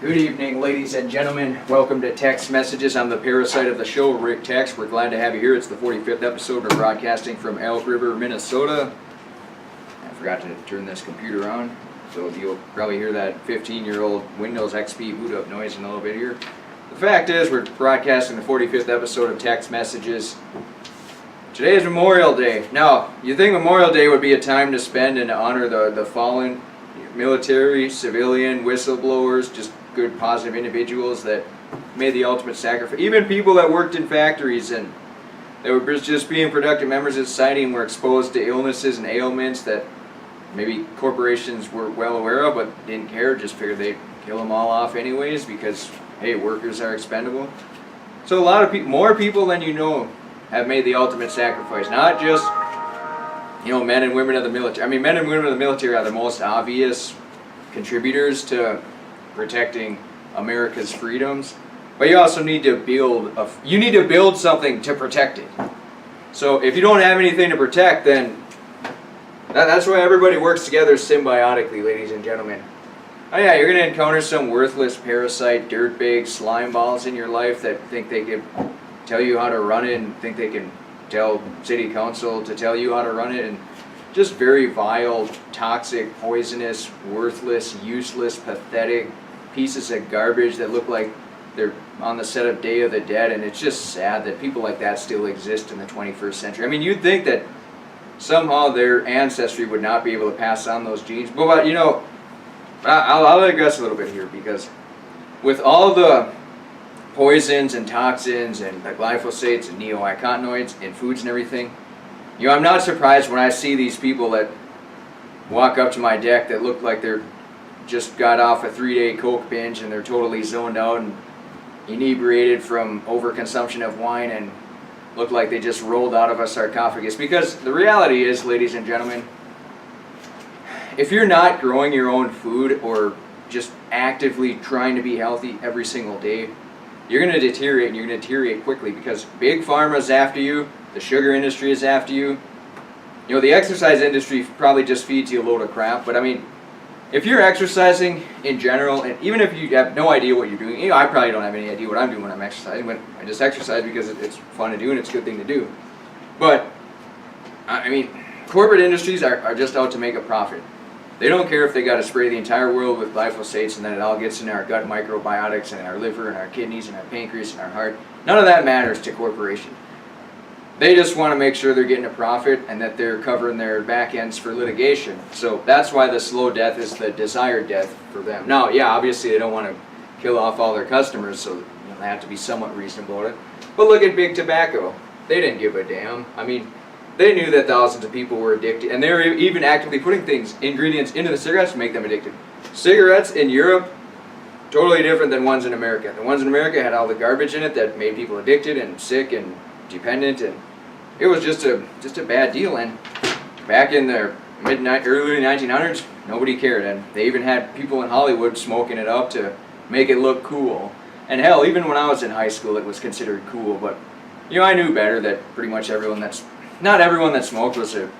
Good evening, ladies and gentlemen. Welcome to Text Messages. I'm the parasite of the show, Rick Tex. We're glad to have you here. It's the 45th episode. We're broadcasting from Elk River, Minnesota. I forgot to turn this computer on, so you'll probably hear that 15-year-old Windows XP boot up noise in a little bit here. The fact is, we're broadcasting the 45th episode of Text Messages. Today is Memorial Day. Now, you think Memorial Day would be a time to spend and to honor the fallen military, civilian, whistleblowers, just good, positive individuals that made the ultimate sacrifice. Even people that worked in factories and they were just being productive members of society and were exposed to illnesses and ailments that maybe corporations were well aware of but didn't care, just figured they'd kill them all off anyways because, hey, workers are expendable. So a lot of people, more people than you know, have made the ultimate sacrifice. Not just, men and women of the military. I mean, men and women of the military are the most obvious contributors to protecting America's freedoms. But you also need to build something to protect it. So if you don't have anything to protect, then that's why everybody works together symbiotically, ladies and gentlemen. Oh yeah, you're going to encounter some worthless parasite, dirtbag, slime balls in your life that think they could tell you how to run it and think they can tell city council to tell you how to run it, and just very vile, toxic, poisonous, worthless, useless, pathetic pieces of garbage that look like they're on the set of Day of the Dead, and it's just sad that people like that still exist in the 21st century. I mean, you'd think that somehow their ancestry would not be able to pass on those genes, but I'll digress a little bit here, because with all the poisons and toxins and the glyphosates and neonicotinoids in foods and everything, I'm not surprised when I see these people that walk up to my deck that look like they're just got off a 3-day Coke binge and they're totally zoned out and inebriated from overconsumption of wine and look like they just rolled out of a sarcophagus. Because the reality is, ladies and gentlemen, if you're not growing your own food or just actively trying to be healthy every single day, you're going to deteriorate, and you're going to deteriorate quickly, because Big Pharma is after you, the sugar industry is after you. The exercise industry probably just feeds you a load of crap, but I mean, if you're exercising in general, and even if you have no idea what you're doing, I probably don't have any idea what I'm doing when I'm exercising, but I just exercise because it's fun to do and it's a good thing to do. But, I mean, corporate industries are just out to make a profit. They don't care if they got to spray the entire world with glyphosates and then it all gets in our gut microbiotics and our liver and our kidneys and our pancreas and our heart. None of that matters to corporation. They just want to make sure they're getting a profit and that they're covering their back ends for litigation. So that's why the slow death is the desired death for them. Now, yeah, obviously they don't want to kill off all their customers, so they have to be somewhat reasonable about it. But look at Big Tobacco. They didn't give a damn. I mean, they knew that thousands of people were addicted, and they were even actively putting ingredients into the cigarettes to make them addicted. Cigarettes in Europe, totally different than ones in America. The ones in America had all the garbage in it that made people addicted and sick and dependent, and it was just a bad deal. And back in the early 1900s, nobody cared, and they even had people in Hollywood smoking it up to make it look cool. And hell, even when I was in high school, it was considered cool. But I knew better that pretty much not everyone that smoked was a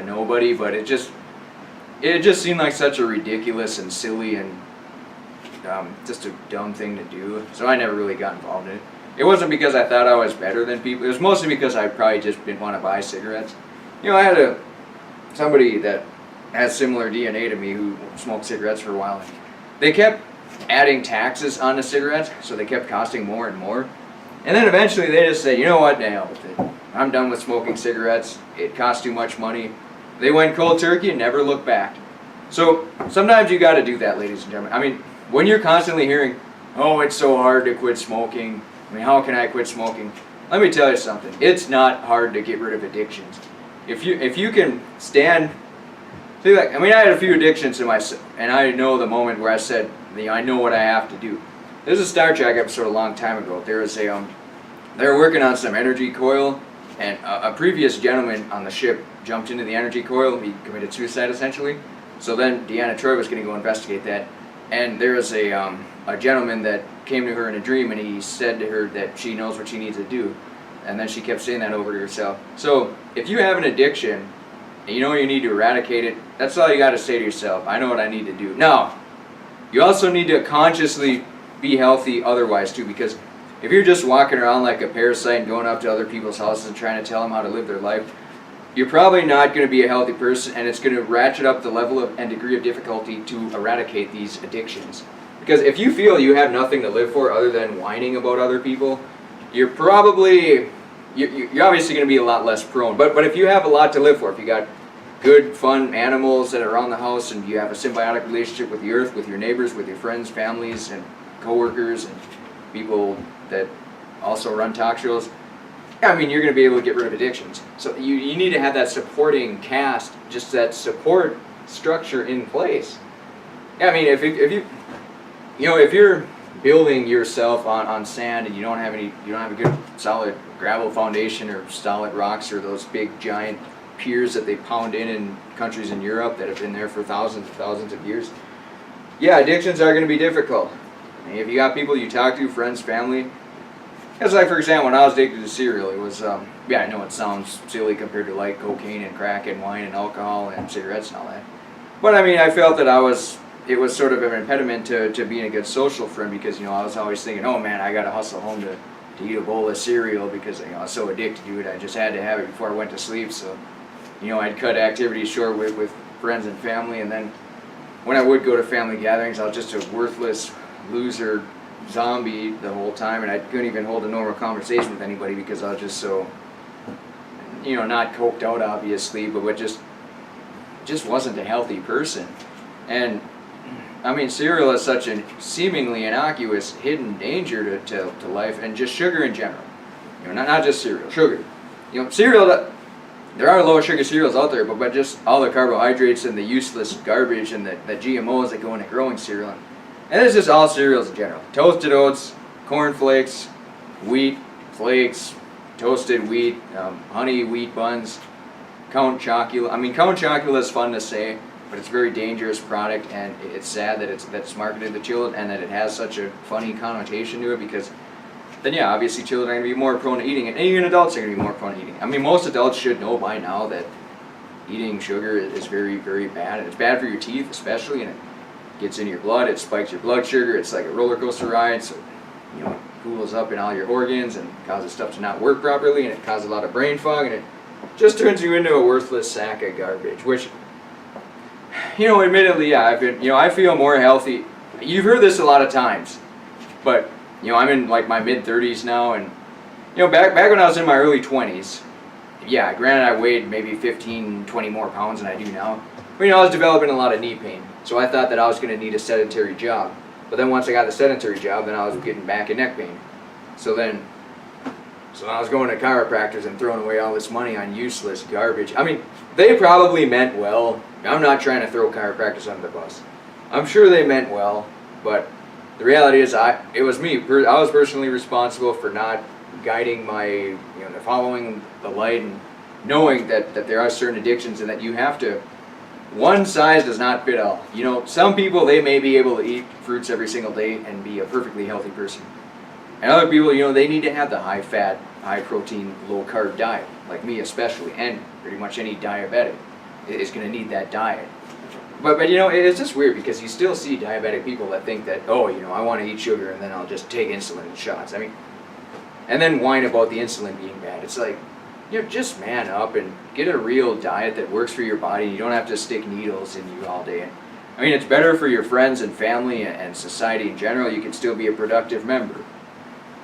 nobody, but it just seemed like such a ridiculous and silly and just a dumb thing to do. So I never really got involved in it. It wasn't because I thought I was better than people. It was mostly because I probably just didn't want to buy cigarettes. I had somebody that has similar DNA to me who smoked cigarettes for a while. They kept adding taxes on the cigarettes, so they kept costing more and more. And then eventually they just said, you know what, the hell with it. I'm done with smoking cigarettes. It costs too much money. They went cold turkey and never looked back. So sometimes you got to do that, ladies and gentlemen. I mean, when you're constantly hearing, oh, it's so hard to quit smoking. I mean, how can I quit smoking? Let me tell you something. It's not hard to get rid of addictions. If you can stand, I had a few addictions in myself, and I know the moment where I said, I know what I have to do. There's a Star Trek episode a long time ago. There was they were working on some energy coil, and a previous gentleman on the ship jumped into the energy coil. He committed suicide, essentially. So then Deanna Troi was going to go investigate that. And there was a gentleman that came to her in a dream, and he said to her that she knows what she needs to do. And then she kept saying that over to herself. So if you have an addiction, and you know you need to eradicate it, that's all you got to say to yourself. I know what I need to do. Now, You also need to consciously be healthy otherwise too, because if you're just walking around like a parasite and going up to other people's houses and trying to tell them how to live their life, you're probably not going to be a healthy person, and it's going to ratchet up the level of and degree of difficulty to eradicate these addictions. Because if you feel you have nothing to live for other than whining about other people, you're probably, you're obviously going to be a lot less prone. But if you have a lot to live for, if you got good, fun animals that are around the house, and you have a symbiotic relationship with the earth, with your neighbors, with your friends, families, and coworkers, and people that also run talk shows, I mean, you're going to be able to get rid of addictions. So you need to have that supporting cast, just that support structure in place. Yeah, I mean, if you're building yourself on sand and you don't have a good solid gravel foundation or solid rocks or those big giant piers that they pound in countries in Europe that have been there for thousands and thousands of years, yeah, addictions are going to be difficult. I mean, if you got people you talk to, friends, family. It's like, for example, when I was addicted to cereal, it was, I know it sounds silly compared to like cocaine and crack and wine and alcohol and cigarettes and all that. But I mean, I felt that it was sort of an impediment to being a good social friend, because, I was always thinking, oh man, I gotta hustle home to eat a bowl of cereal because, I was so addicted to it. I just had to have it before I went to sleep. So, I'd cut activities short with friends and family, and then when I would go to family gatherings, I was just a worthless loser zombie the whole time, and I couldn't even hold a normal conversation with anybody because I was just so, not coked out obviously, but just wasn't a healthy person. And I mean, cereal is such a seemingly innocuous hidden danger to life, and just sugar in general. Not just cereal, sugar. Cereal, there are low sugar cereals out there, but just all the carbohydrates and the useless garbage and the GMOs that go into growing cereal. And it's just all cereals in general. Toasted oats, corn flakes, wheat flakes, toasted wheat, honey wheat buns, Count Chocula. I mean, Count Chocula is fun to say, but it's a very dangerous product, and it's sad that it's marketed to children and that it has such a funny connotation to it, because then, yeah, obviously children are going to be more prone to eating it, and even adults are going to be more prone to eating it. I mean, most adults should know by now that eating sugar is very, very bad, and it's bad for your teeth especially, and it gets into your blood, it spikes your blood sugar, it's like a roller coaster ride, so it cools up in all your organs and causes stuff to not work properly, and it causes a lot of brain fog, and it just turns you into a worthless sack of garbage, which, admittedly, yeah, I feel more healthy. You've heard this a lot of times, but, I'm in like my mid-30s now, and, back when I was in my early 20s, yeah, granted I weighed maybe 15, 20 more pounds than I do now, but, I was developing a lot of knee pain. So I thought that I was going to need a sedentary job. But then once I got the sedentary job, then I was getting back and neck pain. So then I was going to chiropractors and throwing away all this money on useless garbage. I mean, they probably meant well. I'm not trying to throw chiropractors under the bus. I'm sure they meant well, but the reality is it was me. I was personally responsible for not guiding my, following the light and knowing that there are certain addictions and that you have to. One size does not fit all. Some people, they may be able to eat fruits every single day and be a perfectly healthy person. And other people, they need to have the high fat, high protein, low carb diet, like me especially, and pretty much any diabetic is going to need that diet. But it's just weird, because you still see diabetic people that think that, oh, I want to eat sugar and then I'll just take insulin shots. I mean, and then whine about the insulin being bad. It's like, just man up and get a real diet that works for your body. You don't have to stick needles in you all day. I mean, it's better for your friends and family and society in general. You can still be a productive member.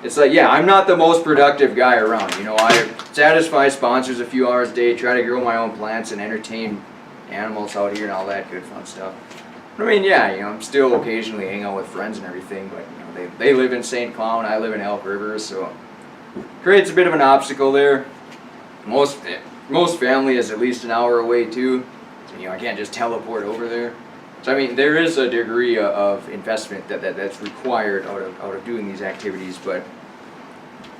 It's like, yeah, I'm not the most productive guy around. I satisfy sponsors a few hours a day, try to grow my own plants and entertain animals out here and all that good fun stuff. But I mean, yeah, I'm still occasionally hanging out with friends and everything, but they live in St. Cloud, I live in Elk River, so it creates a bit of an obstacle there. Most family is at least an hour away too, so I can't just teleport over there. So I mean, there is a degree of investment that's required out of doing these activities. But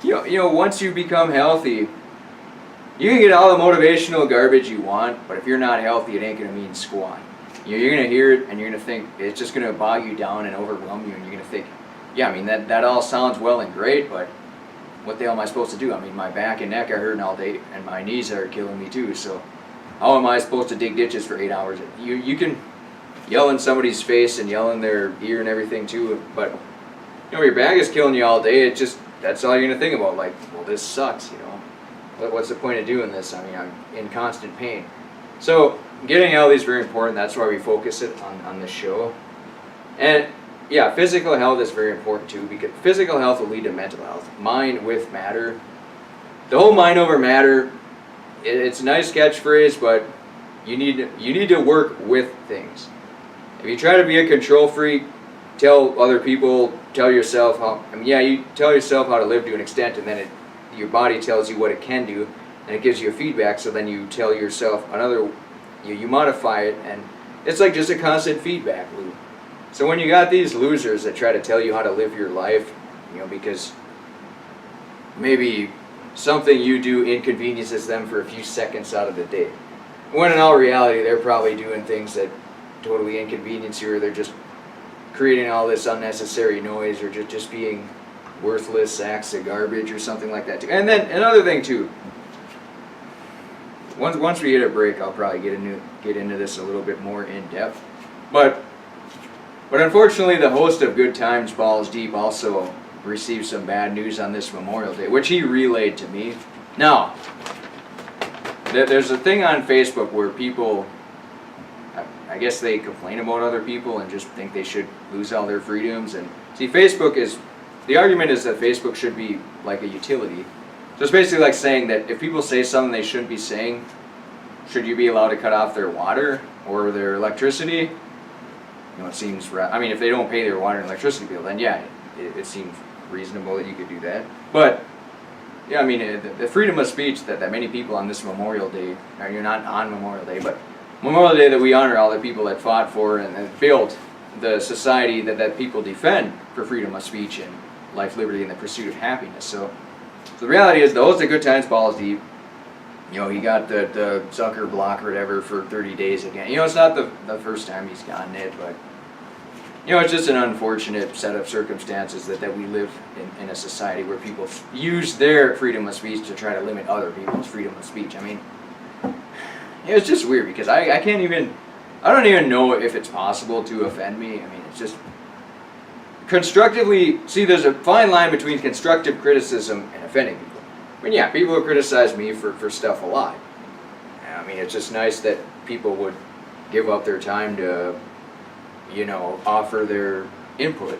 once you become healthy, you can get all the motivational garbage you want, but if you're not healthy, it ain't gonna mean squat. You're gonna hear it and you're gonna think it's just gonna bog you down and overwhelm you, and you're gonna think, yeah, I mean that all sounds well and great, but what the hell am I supposed to do? I mean, my back and neck are hurting all day, and my knees are killing me too. So, how am I supposed to dig ditches for 8 hours? You can yell in somebody's face and yell in their ear and everything too. But your bag is killing you all day. That's all you're gonna think about. Like, well, this sucks. What's the point of doing this? I mean, I'm in constant pain. So getting healthy is very important. That's why we focus it on this show. And yeah, physical health is very important too, because physical health will lead to mental health. Mind with matter. The whole mind over matter, it's a nice catchphrase, but you need to work with things. If you try to be a control freak, tell other people, tell yourself you tell yourself how to live to an extent, and then your body tells you what it can do, and it gives you a feedback, so then you tell yourself another, you modify it, and it's like just a constant feedback loop. So when you got these losers that try to tell you how to live your life, because maybe something you do inconveniences them for a few seconds out of the day, when in all reality they're probably doing things that totally inconvenience you, or they're just creating all this unnecessary noise, or just being worthless sacks of garbage or something like that too. And then another thing too, once we hit a break, I'll probably get into this a little bit more in depth. But unfortunately, the host of Good Times Balls Deep also received some bad news on this Memorial Day, which he relayed to me. Now, there's a thing on Facebook where people, I guess they complain about other people and just think they should lose all their freedoms. And see, the argument is that Facebook should be like a utility. So it's basically like saying that if people say something they shouldn't be saying, should you be allowed to cut off their water or their electricity? It seems, if they don't pay their water and electricity bill, then yeah, it seems reasonable that you could do that. But yeah, the freedom of speech that many people on this Memorial Day, or you're not on Memorial Day, but Memorial Day, that we honor all the people that fought for and built the society that people defend for freedom of speech and life, liberty, and the pursuit of happiness. So the reality is, the host of Good Times Balls Deep, he got the Zucker block or whatever for 30 days again. It's not the first time he's gotten it, but it's just an unfortunate set of circumstances that we live in a society where people use their freedom of speech to try to limit other people's freedom of speech. It's just weird, because I don't even know if it's possible to offend me. It's just constructively, see, there's a fine line between constructive criticism and offending people. People have criticized me for stuff a lot. It's just nice that people would give up their time to, offer their input.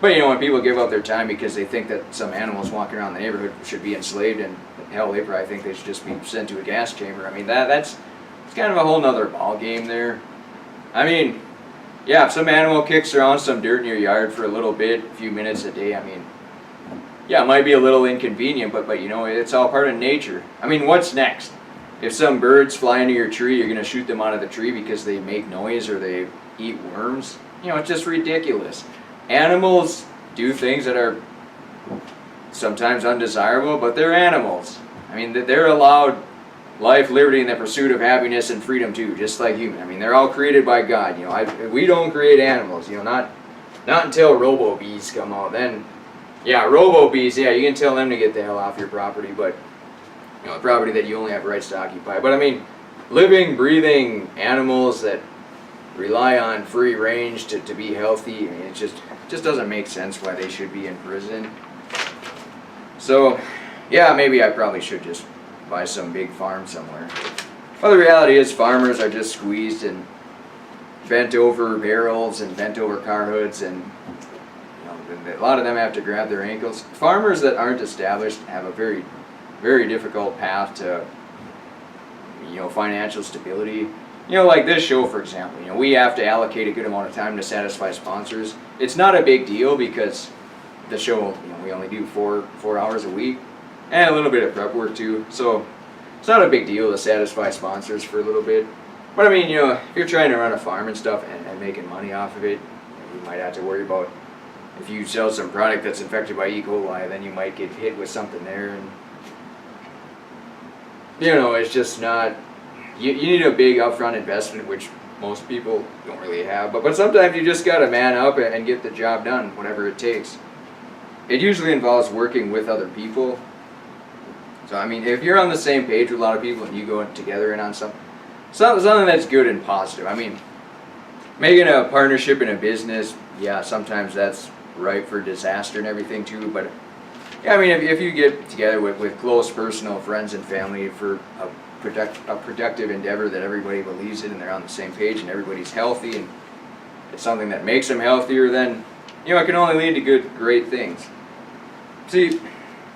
But when people give up their time because they think that some animals walking around the neighborhood should be enslaved, and hell, they probably think they should just be sent to a gas chamber. It's kind of a whole nother ball game there. If some animal kicks around some dirt in your yard for a little bit, a few minutes a day, it might be a little inconvenient, but it's all part of nature. What's next? If some birds fly into your tree, you're going to shoot them out of the tree because they make noise or they eat worms? It's just ridiculous. Animals do things that are sometimes undesirable, but they're animals. They're allowed life, liberty, and the pursuit of happiness and freedom too, just like human. They're all created by God. We don't create animals. Not until robo-bees come out. Then, yeah, robo-bees. Yeah, you can tell them to get the hell off your property, but the property that you only have rights to occupy. But living, breathing animals that rely on free range to be healthy. It just doesn't make sense why they should be in prison. So, yeah, maybe I probably should just buy some big farm somewhere. Well, the reality is, farmers are just squeezed and bent over barrels and bent over car hoods, and a lot of them have to grab their ankles. Farmers that aren't established have a very, very difficult path to financial stability. Like this show, for example, we have to allocate a good amount of time to satisfy sponsors. It's not a big deal because the show, we only do four hours a week, and a little bit of prep work too. So it's not a big deal to satisfy sponsors for a little bit. But if you're trying to run a farm and stuff and making money off of it, you might have to worry about if you sell some product that's infected by E. coli, then you might get hit with something there, and it's just not. You need a big upfront investment, which most people don't really have. But sometimes you just got to man up and get the job done, whatever it takes. It usually involves working with other people. So if you're on the same page with a lot of people and you go together and on something that's good and positive. making a partnership in a business, yeah, sometimes that's ripe for disaster and everything too, but yeah, I mean, if you get together with close personal friends and family for a productive endeavor that everybody believes in and they're on the same page and everybody's healthy and it's something that makes them healthier, then, it can only lead to great things. See,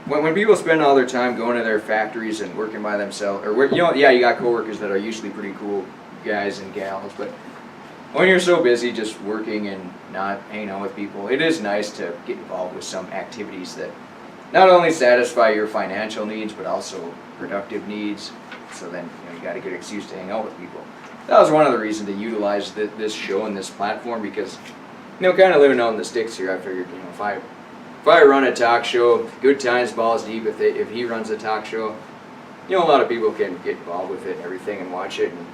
when people spend all their time going to their factories and working by themselves, or, yeah, you got coworkers that are usually pretty cool guys and gals, but when you're so busy just working and not hanging out with people, it is nice to get involved with some activities that not only satisfy your financial needs, but also productive needs. So then, you got a good excuse to hang out with people. That was one of the reasons to utilize this show and this platform because, kind of living out in the sticks here, I figured, if I run a talk show, Good Times Balls Deep, if he runs a talk show, a lot of people can get involved with it and everything and watch it and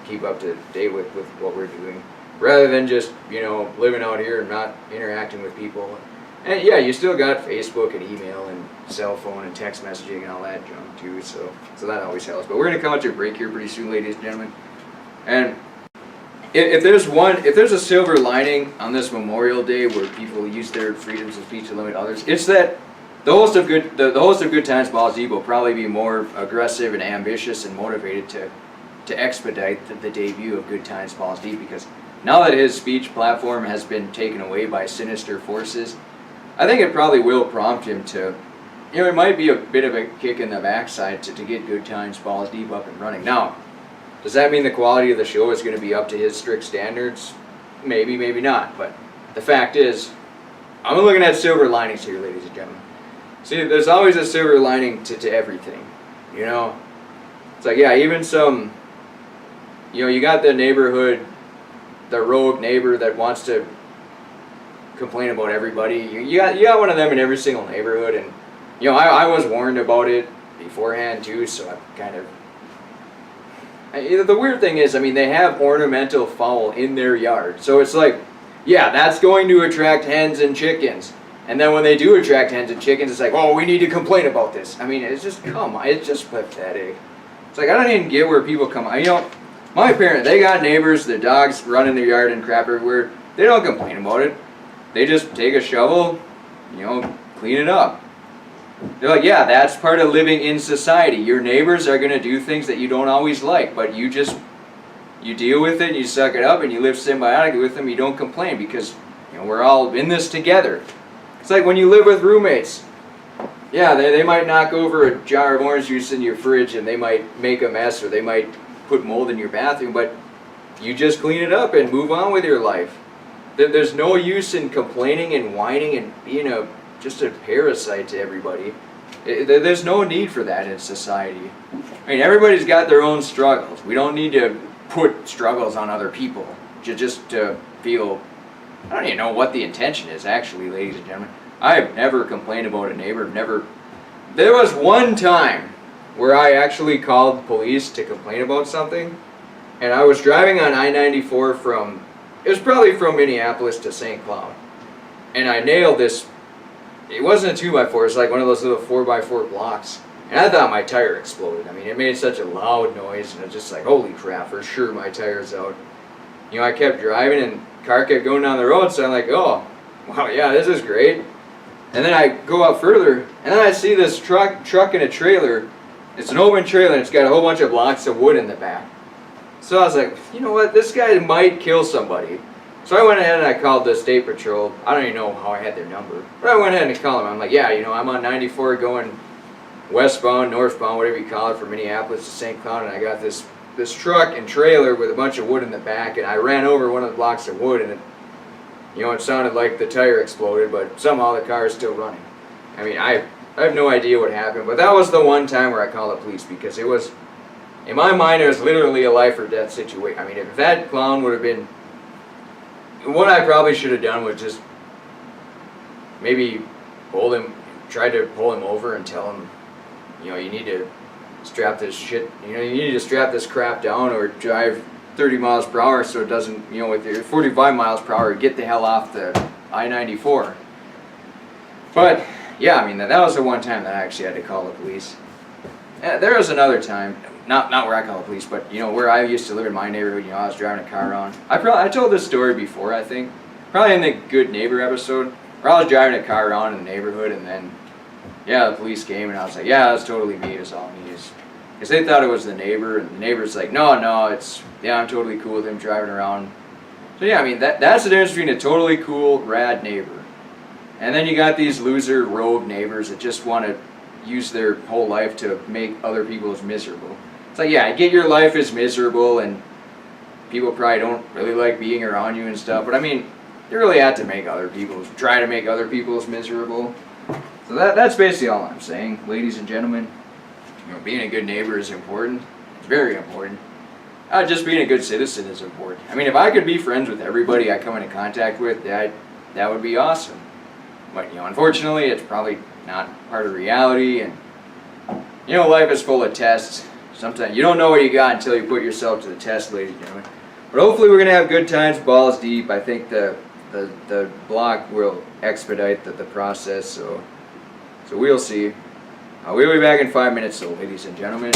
keep up to date with what we're doing, rather than just, living out here and not interacting with people. And yeah, you still got Facebook and email and cell phone and text messaging and all that junk too, so that always helps. But we're going to come out to a break here pretty soon, ladies and gentlemen. And if there's a silver lining on this Memorial Day where people use their freedoms of speech to limit others, it's that the host of Good Times Balls Deep will probably be more aggressive and ambitious and motivated to expedite the debut of Good Times Balls Deep, because now that his speech platform has been taken away by sinister forces, I think it probably will prompt him to, it might be a bit of a kick in the backside to get Good Times Balls Deep up and running. Now, does that mean the quality of the show is going to be up to his strict standards? Maybe, maybe not. But the fact is, I'm looking at silver linings here, ladies and gentlemen. See, there's always a silver lining to everything. It's like, yeah, even some, you got the neighborhood, the rogue neighbor that wants to complain about everybody. You got one of them in every single neighborhood, and I was warned about it beforehand too, so I kind of. The weird thing is, they have ornamental fowl in their yard, so it's like, yeah, that's going to attract hens and chickens, and then when they do attract hens and chickens, it's like, oh, we need to complain about this. It's just, come on, it's just pathetic. It's like, I don't even get where people come. My parents, they got neighbors, their dogs run in their yard and crap everywhere. They don't complain about it. They just take a shovel, clean it up. They're like, yeah, that's part of living in society. Your neighbors are going to do things that you don't always like, but you deal with it and you suck it up and you live symbiotically with them. You don't complain because, we're all in this together. It's like when you live with roommates. Yeah, they might knock over a jar of orange juice in your fridge and they might make a mess or they might put mold in your bathroom, but you just clean it up and move on with your life. There's no use in complaining and whining and being just a parasite to everybody. There's no need for that in society. Everybody's got their own struggles. We don't need to put struggles on other people just to feel. I don't even know what the intention is, actually, ladies and gentlemen. I've never complained about a neighbor. There was one time where I actually called police to complain about something, and I was driving on I-94 it was probably from Minneapolis to St. Cloud, and I nailed this. It wasn't a 2x4, it was like one of those little 4x4 blocks, and I thought my tire exploded. It made such a loud noise, and it's just like, holy crap, for sure my tire's out. I kept driving, and the car kept going down the road, so I'm like, oh, wow, yeah, this is great. And then I go out further, and then I see this truck and a trailer. It's an open trailer, and it's got a whole bunch of blocks of wood in the back. So I was like, you know what, this guy might kill somebody. So I went ahead and I called the state patrol. I don't even know how I had their number, but I went ahead and called them. I'm like, yeah, I'm on 94 going westbound, northbound, whatever you call it, from Minneapolis to St. Cloud, and I got this truck and trailer with a bunch of wood in the back, and I ran over one of the blocks of wood, and it sounded like the tire exploded, but somehow the car is still running. I have no idea what happened, but that was the one time where I called the police, because it was, in my mind, it was literally a life or death situation. If that clown would have been, what I probably should have done was just maybe try to pull him over and tell him, you need to strap this shit, you need to strap this crap down or drive 30 miles per hour so it doesn't, with your 45 miles per hour, get the hell off the I-94. But, yeah, that was the one time that I actually had to call the police. There was another time, not where I call the police, but you know where I used to live in my neighborhood. You know, I was driving a car around. I told this story before, I think, probably in the Good Neighbor episode, where I was driving a car around in the neighborhood, and then yeah, the police came, and I was like, yeah, that's totally me. It's all me. Because they thought it was the neighbor, and the neighbor's like, no, I'm totally cool with him driving around. So yeah, I mean, that's the difference between a totally cool, rad neighbor. And then you got these loser, rogue neighbors that just want to use their whole life to make other people's miserable. It's like, yeah, I get your life is miserable, and people probably don't really like being around you and stuff, but I mean, you really have to try to make other people's miserable. So that's basically all I'm saying, ladies and gentlemen. You know, being a good neighbor is important. It's very important. Just being a good citizen is important. I mean, if I could be friends with everybody I come into contact with, that would be awesome. But, you know, unfortunately, it's probably not part of reality. And, you know, life is full of tests. Sometimes you don't know what you got until you put yourself to the test, ladies and gentlemen. But hopefully we're going to have good times, balls deep. I think the block will expedite the process, so we'll see. We'll be back in 5 minutes, so ladies and gentlemen.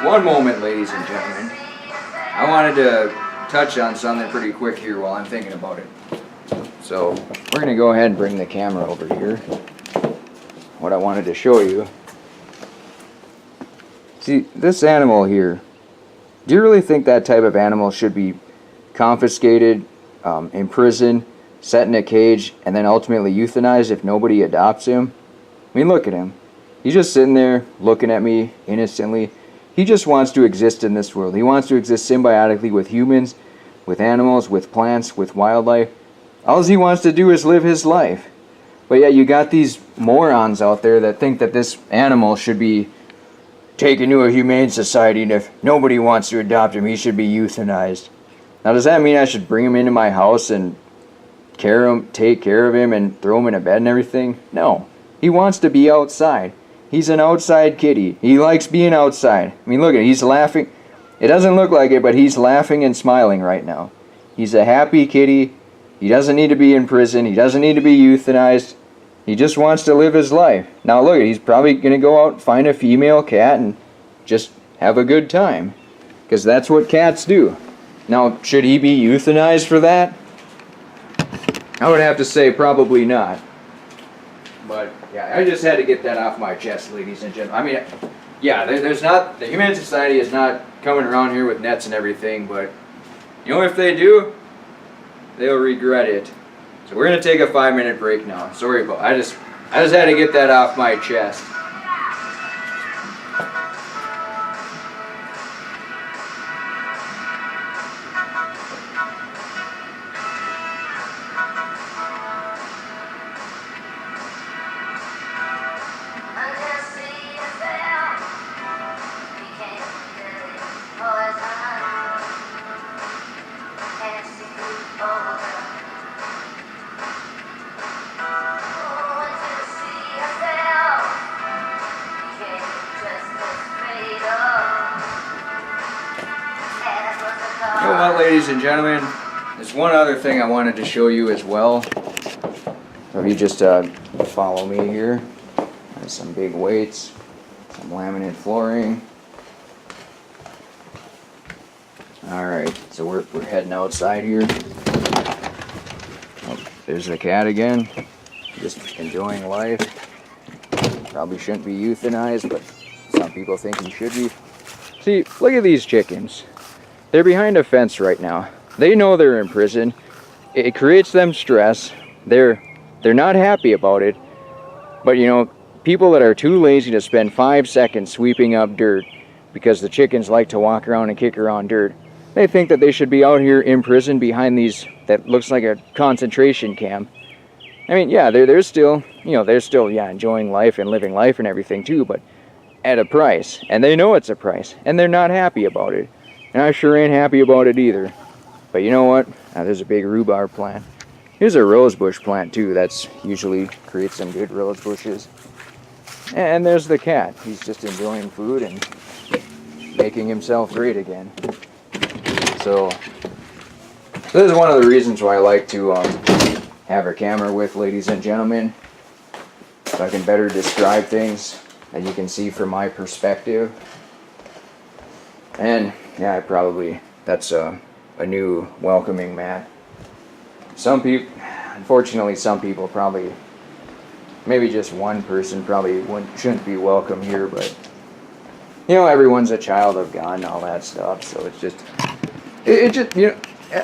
One moment, ladies and gentlemen. I wanted to touch on something pretty quick here while I'm thinking about it. So we're going to go ahead and bring the camera over here. What I wanted to show you. See, this animal here, do you really think that type of animal should be confiscated, imprisoned, set in a cage, and then ultimately euthanized if nobody adopts him? I mean, look at him. He's just sitting there looking at me innocently. He just wants to exist in this world. He wants to exist symbiotically with humans, with animals, with plants, with wildlife. All he wants to do is live his life. But yet you got these morons out there that think that this animal should be taken to a humane society, and if nobody wants to adopt him, he should be euthanized. Now, does that mean I should bring him into my house and take care of him and throw him in a bed and everything? No. He wants to be outside. He's an outside kitty. He likes being outside. I mean, look at it. He's laughing. It doesn't look like it, but he's laughing and smiling right now. He's a happy kitty. He doesn't need to be in prison. He doesn't need to be euthanized. He just wants to live his life. Now, look at it. He's probably going to go out and find a female cat and just have a good time. Because that's what cats do. Now, should he be euthanized for that? I would have to say probably not. But yeah, I just had to get that off my chest, ladies and gentlemen. I mean, yeah, the Humane Society is not coming around here with nets and everything, but you know, if they do, they'll regret it. So we're gonna take a 5-minute break now. Sorry about I just had to get that off my chest. You know what, ladies and gentlemen, there's one other thing I wanted to show you as well. So if you just follow me here. There's some big weights, some laminate flooring. Alright, so we're heading outside here. Oh, there's the cat again. Just enjoying life. Probably shouldn't be euthanized, but some people think he should be. See, look at these chickens. They're behind a fence right now. They know they're in prison. It creates them stress. They're not happy about it. But you know, people that are too lazy to spend 5 seconds sweeping up dirt because the chickens like to walk around and kick around dirt, they think that they should be out here in prison behind these, that looks like a concentration camp. I mean, yeah, they're still, yeah, enjoying life and living life and everything too, but at a price. And they know it's a price. And they're not happy about it. And I sure ain't happy about it either. But you know what? There's a big rhubarb plant. Here's a rose bush plant too. That's usually creates some good rose bushes. And there's the cat. He's just enjoying food and making himself great again. So this is one of the reasons why I like to have a camera with, ladies and gentlemen, so I can better describe things that you can see from my perspective. And yeah, that's a new welcoming mat. Unfortunately, some people probably, maybe just one person probably shouldn't be welcome here, but everyone's a child of God and all that stuff, so it's just, it just,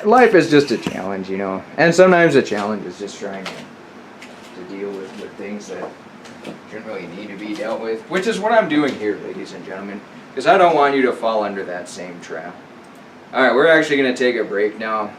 life is just a challenge, and sometimes a challenge is just trying to deal with things that shouldn't really need to be dealt with, which is what I'm doing here, ladies and gentlemen, because I don't want you to fall under that same trap. Alright, we're actually going to take a break now.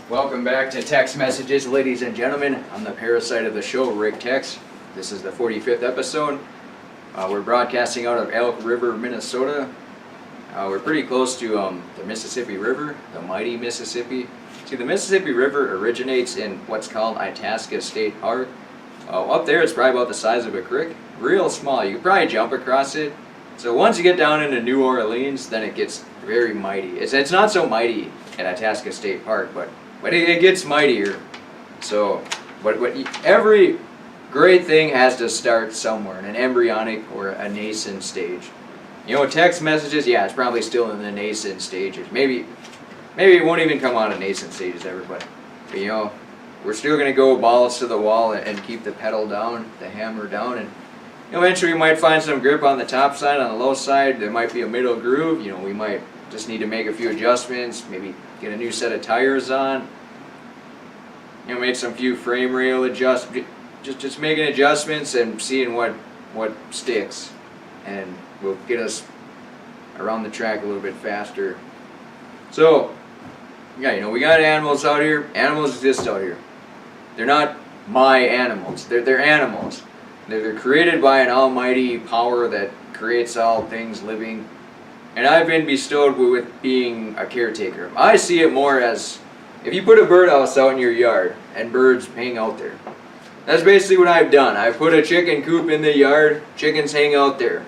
Welcome back to Text Messages, ladies and gentlemen. I'm the parasite of the show, Rick Tex. This is the 45th episode. We're broadcasting out of Elk River, Minnesota. We're pretty close to the Mississippi River, the mighty Mississippi. See, the Mississippi River originates in what's called Itasca State Park. Up there, it's probably about the size of a creek. Real small. You could probably jump across it. So once you get down into New Orleans, then it gets very mighty. It's not so mighty at Itasca State Park, but it gets mightier. So, but every great thing has to start somewhere, in an embryonic or a nascent stage. You know, text messages, yeah, it's probably still in the nascent stages. Maybe it won't even come out of nascent stages, everybody. But you know, we're still going to go balls to the wall and keep the pedal down, the hammer down, and eventually we might find some grip on the top side, on the low side. There might be a middle groove. You know, we might just need to make a few adjustments, maybe get a new set of tires on. You know, make some few frame rail adjustments. Just making adjustments and seeing what sticks, and will get us around the track a little bit faster. So, yeah, you know, we got animals out here. Animals exist out here. They're not my animals. They're animals. They're created by an almighty power that creates all things living. And I've been bestowed with being a caretaker. I see it more as if you put a birdhouse out in your yard and birds hang out there. That's basically what I've done. I've put a chicken coop in the yard. Chickens hang out there.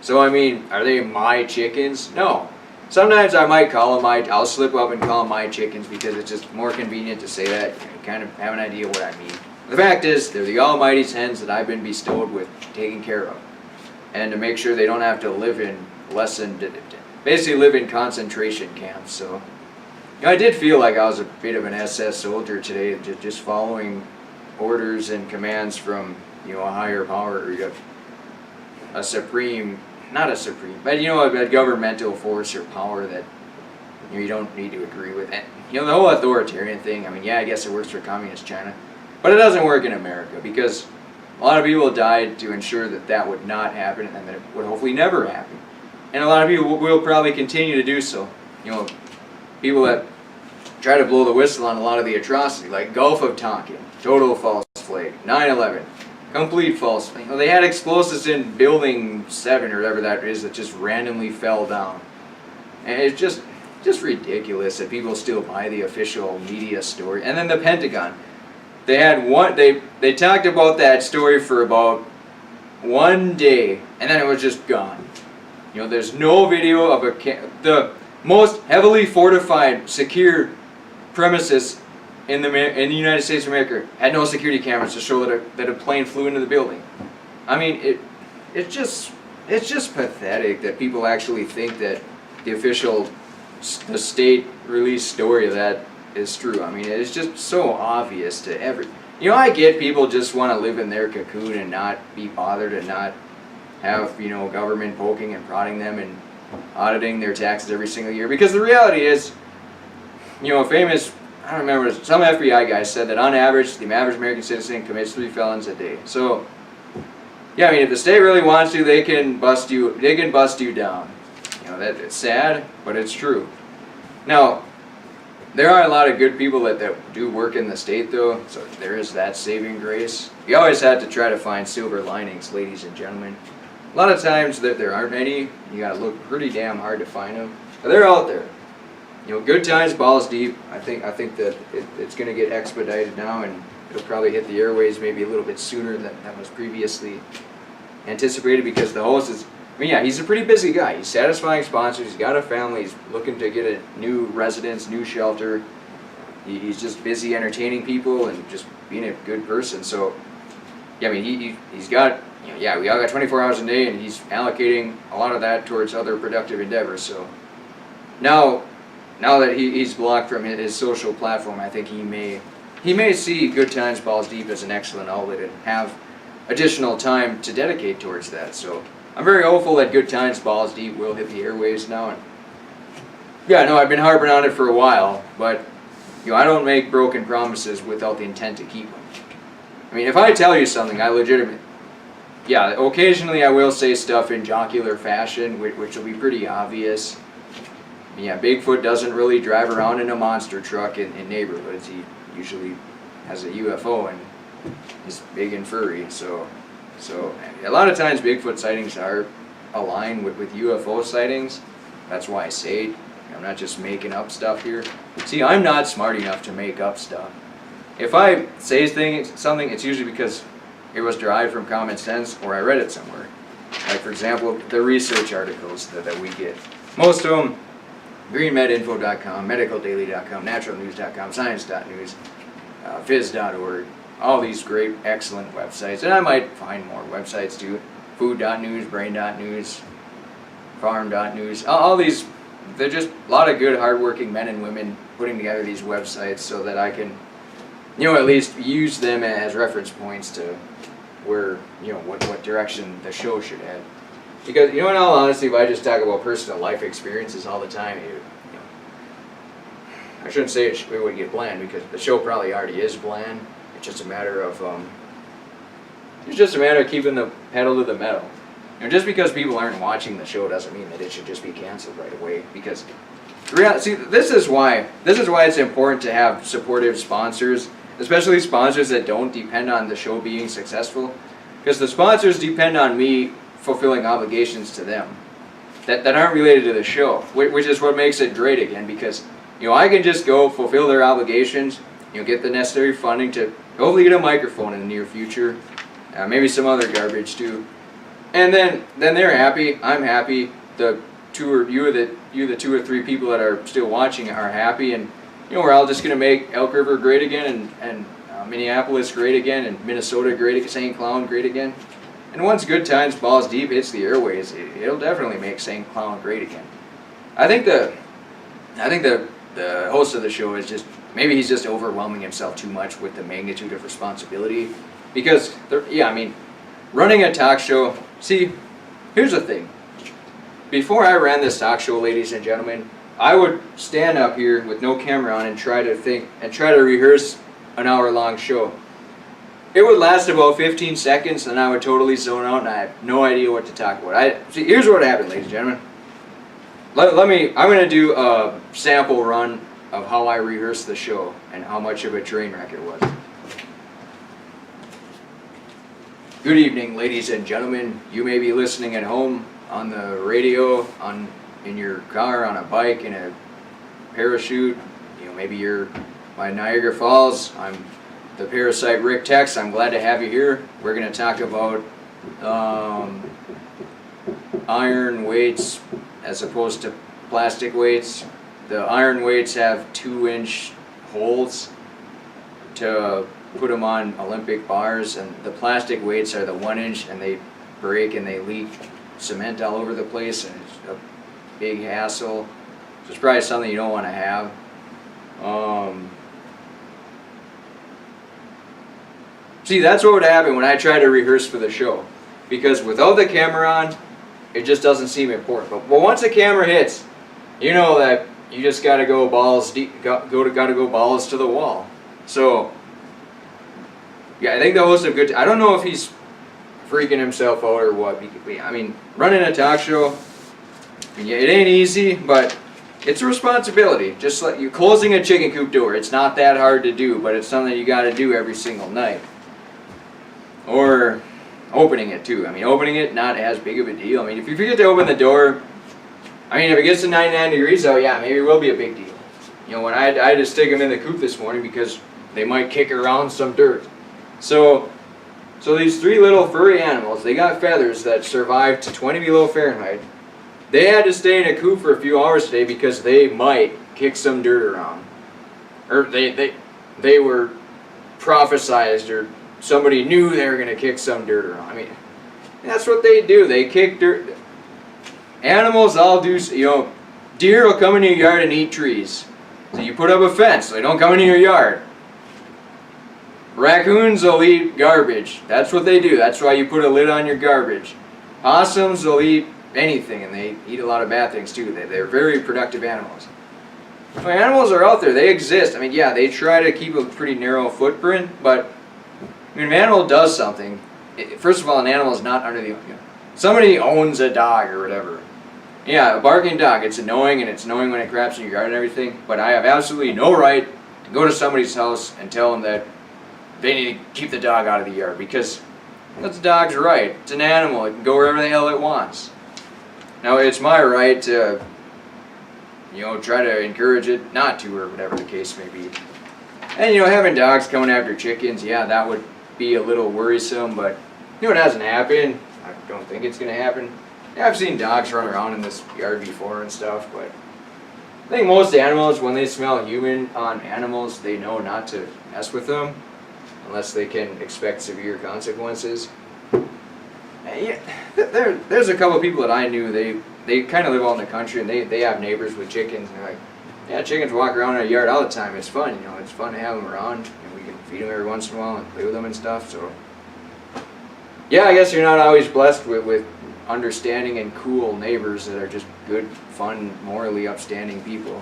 So I mean, are they my chickens? No. Sometimes I might call them I'll slip up and call them my chickens because it's just more convenient to say that. You kind of have an idea what I mean. The fact is, they're the almighty's hens that I've been bestowed with taking care of. And to make sure they don't have to live in basically live in concentration camps. So, you know, I did feel like I was a bit of an SS soldier today, just following orders and commands from, you know, a higher power, or a supreme, not a supreme, but you know, a governmental force or power that you don't need to agree with. And, you know, the whole authoritarian thing, I mean, yeah, I guess it works for communist China, but it doesn't work in America, because a lot of people died to ensure that would not happen, and that it would hopefully never happen. And a lot of people will probably continue to do so. You know, people that try to blow the whistle on a lot of the atrocity, like Gulf of Tonkin, total false flag, 9/11, complete false flag. You know, they had explosives in Building 7 or whatever that is that just randomly fell down. And it's just ridiculous that people still buy the official media story. And then the Pentagon, they talked about that story for about one day, and then it was just gone. You know, there's no video of the most heavily fortified, secure premises in the United States of America had no security cameras to show that a plane flew into the building. I mean, it's just pathetic that people actually think that the state released story of that is true. I mean, it's just so obvious to you know, I get people just want to live in their cocoon and not be bothered and not have, you know, government poking and prodding them and auditing their taxes every single year. Because the reality is, you know, I don't remember, some FBI guy said that on average, the average American citizen commits 3 felons a day. So, yeah, I mean, if the state really wants to, they can bust you down. You know, it's sad, but it's true. Now, there are a lot of good people that do work in the state, though, so there is that saving grace. You always have to try to find silver linings, ladies and gentlemen. A lot of times there aren't any. You gotta look pretty damn hard to find them, but they're out there. You know, good times, balls deep. I think that it's going to get expedited now, and it'll probably hit the airways maybe a little bit sooner than was previously anticipated, because the host is, I mean, yeah, he's a pretty busy guy. He's satisfying sponsors. He's got a family. He's looking to get a new residence, new shelter. He's just busy entertaining people and just being a good person. So, yeah, I mean, he's got, you know, yeah, we all got 24 hours a day, and he's allocating a lot of that towards other productive endeavors. So now that he's blocked from his social platform, I think he may see Good Times Balls Deep as an excellent outlet and have additional time to dedicate towards that. So I'm very hopeful that Good Times Balls Deep will hit the airwaves now. And yeah, no, I've been harping on it for a while, but you know, I don't make broken promises without the intent to keep them. I mean, if I tell you something, yeah, occasionally I will say stuff in jocular fashion, which will be pretty obvious. Yeah, Bigfoot doesn't really drive around in a monster truck in neighborhoods. He usually has a UFO and is big and furry. So a lot of times Bigfoot sightings are aligned with UFO sightings. That's why I say it. I'm not just making up stuff here. See, I'm not smart enough to make up stuff. If I say something, it's usually because it was derived from common sense or I read it somewhere. Like, for example, the research articles that we get. Most of them, greenmedinfo.com, medicaldaily.com, naturalnews.com, science.news, phys.org, all these great, excellent websites. And I might find more websites too. Food.news, brain.news, farm.news, all these. They're just a lot of good, hardworking men and women putting together these websites so that I can, at least use them as reference points to where, what direction the show should head. Because, in all honesty, if I just talk about personal life experiences all the time, I shouldn't say it would get bland, because the show probably already is bland. It's just a matter of, keeping the pedal to the metal. Just because people aren't watching the show doesn't mean that it should just be canceled right away. Because, see, this is why it's important to have supportive sponsors, especially sponsors that don't depend on the show being successful. Because the sponsors depend on me fulfilling obligations to them that aren't related to the show, which is what makes it great again. Because, I can just go fulfill their obligations, get the necessary funding to hopefully get a microphone in the near future, maybe some other garbage too. And then they're happy. I'm happy. The two or three people that are still watching are happy, and we're all just gonna make Elk River great again, and Minneapolis great again, and Minnesota great again, St. Cloud great again. And once Good Times Balls Deep hits the airways, it'll definitely make St. Cloud great again. I think the host of the show is just, maybe he's just overwhelming himself too much with the magnitude of responsibility, because running a talk show. See, here's the thing. Before I ran this talk show, ladies and gentlemen, I would stand up here with no camera on and try to rehearse an hour-long show. It would last about 15 seconds, and I would totally zone out, and I have no idea what to talk about. See, here's what happened, ladies and gentlemen. I'm going to do a sample run of how I rehearsed the show and how much of a train wreck it was. Good evening, ladies and gentlemen. You may be listening at home, on the radio, in your car, on a bike, in a parachute. Maybe you're by Niagara Falls. I'm the parasite Rick Tex. I'm glad to have you here. We're going to talk about iron weights as opposed to plastic weights. The iron weights have 2-inch holes to put them on Olympic bars, and the plastic weights are the 1-inch, and they break and they leak cement all over the place, and it's a big hassle. So it's probably something you don't want to have. See, that's what would happen when I try to rehearse for the show, because without the camera on, it just doesn't seem important. But once the camera hits, that you just got to go balls deep, got to go balls to the wall. So yeah, I think the host of Good. I don't know if he's freaking himself out or what. Running a talk show, yeah, it ain't easy, but it's a responsibility. Just like you closing a chicken coop door, it's not that hard to do, but it's something you got to do every single night. Or opening it too. Opening it, not as big of a deal. If you forget to open the door, if it gets to 99 degrees out, yeah, maybe it will be a big deal. When I had to stick them in the coop this morning because they might kick around some dirt. So these 3 little furry animals, they got feathers that survived to 20 below Fahrenheit. They had to stay in a coop for a few hours today because they might kick some dirt around. Or they were prophesized, or somebody knew they were going to kick some dirt around. That's what they do. They kick dirt. Animals all do, deer will come into your yard and eat trees. So you put up a fence so they don't come into your yard. Raccoons will eat garbage. That's what they do. That's why you put a lid on your garbage. Possums will eat anything, and they eat a lot of bad things too. They're very productive animals. So animals are out there. They exist. Yeah, they try to keep a pretty narrow footprint, but if an animal does something, first of all, an animal is not under the... Somebody owns a dog or whatever, Yeah, a barking dog, it's annoying, and it's annoying when it craps in your yard and everything, but I have absolutely no right to go to somebody's house and tell them that they need to keep the dog out of the yard, because that's the dog's right. It's an animal, it can go wherever the hell it wants. Now, it's my right to, try to encourage it not to, or whatever the case may be. And, having dogs coming after chickens, yeah, that would be a little worrisome, but, it hasn't happened. I don't think it's going to happen. Yeah, I've seen dogs run around in this yard before and stuff, but I think most animals, when they smell human on animals, they know not to mess with them unless they can expect severe consequences. Yeah, there's a couple of people that I knew, they kind of live out in the country, and they have neighbors with chickens, and they're like, yeah, chickens walk around in our yard all the time. It's fun, it's fun to have them around, and we can feed them every once in a while and play with them and stuff, so. Yeah, I guess you're not always blessed with understanding and cool neighbors that are just good, fun, morally upstanding people.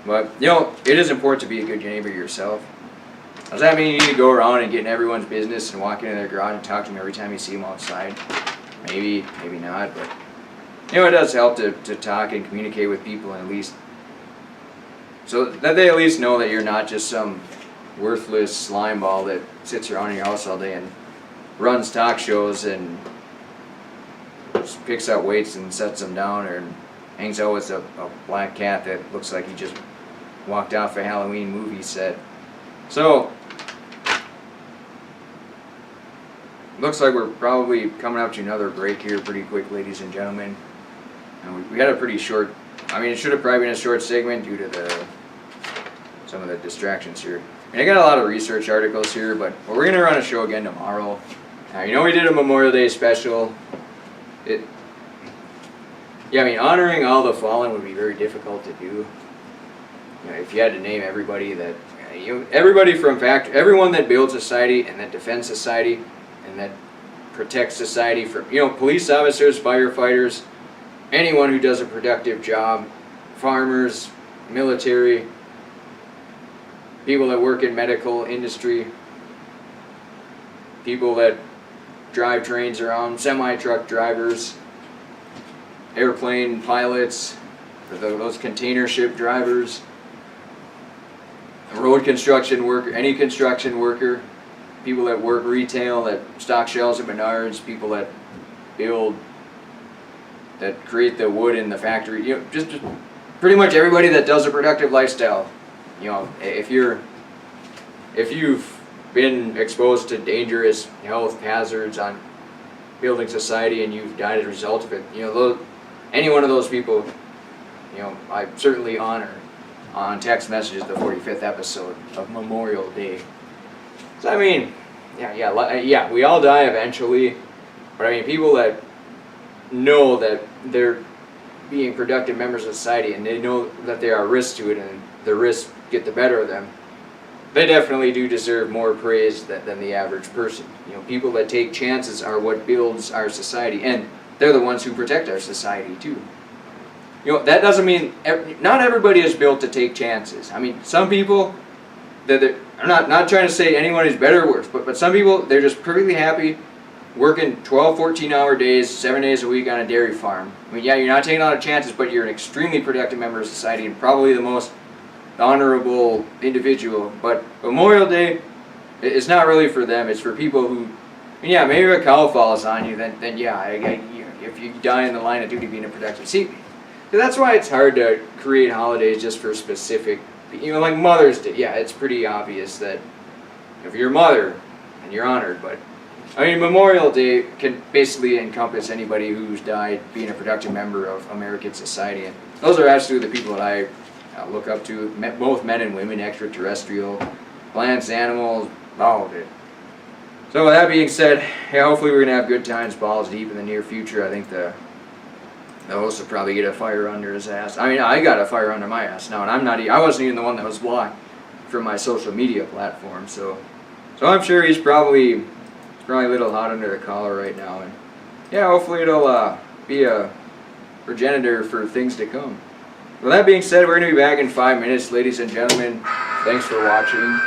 But, it is important to be a good neighbor yourself. Does that mean you need to go around and get in everyone's business and walk into their garage and talk to them every time you see them outside? Maybe, maybe not, but, it does help to talk and communicate with people, and at least, so that they at least know that you're not just some worthless slime ball that sits around in your house all day and runs talk shows and picks up weights and sets them down, or hangs out with a black cat that looks like he just walked off a Halloween movie set. So, looks like we're probably coming up to another break here pretty quick, ladies and gentlemen. And we got a pretty short, it should have probably been a short segment due to some of the distractions here. I got a lot of research articles here, but we're going to run a show again tomorrow. We did a Memorial Day special. Honoring all the fallen would be very difficult to do. If you had to name everybody that, everyone that builds society and that defends society and that protects society from, police officers, firefighters, anyone who does a productive job, farmers, military, people that work in medical industry, people that drive trains around, semi-truck drivers, airplane pilots, those container ship drivers, road construction worker, any construction worker, people that work retail, that stock shelves at Menards, people that create the wood in the factory, just pretty much everybody that does a productive lifestyle. If you've been exposed to dangerous health hazards on building society and you've died as a result of it, any one of those people, I certainly honor on text messages the 45th episode of Memorial Day. So we all die eventually, but people that know that they're being productive members of society and they know that there are risks to it and the risks get the better of them, they definitely do deserve more praise than the average person. People that take chances are what builds our society, and they're the ones who protect our society too. That doesn't mean not everybody is built to take chances. Some people, I'm not trying to say anyone is better or worse, but some people, they're just perfectly happy working 12, 14-hour days, 7 days a week on a dairy farm. You're not taking a lot of chances, but you're an extremely productive member of society and probably the most honorable individual. But Memorial Day is not really for them. It's for people who, maybe a cow falls on you, then if you die in the line of duty being a productive. See, that's why it's hard to create holidays just for specific, like Mother's Day. Yeah, it's pretty obvious that if you're a mother, and you're honored, but Memorial Day can basically encompass anybody who's died being a productive member of American society, and those are absolutely the people that I look up to, both men and women, extraterrestrial, plants, animals, all of it. So with that being said, hopefully we're going to have good times, balls deep in the near future. I think the host will probably get a fire under his ass. I got a fire under my ass now, and I wasn't even the one that was blocked from my social media platform, so I'm sure he's probably a little hot under the collar right now, and hopefully it'll be a progenitor for things to come. With that being said, we're going to be back in 5 minutes, ladies and gentlemen. Thanks for watching.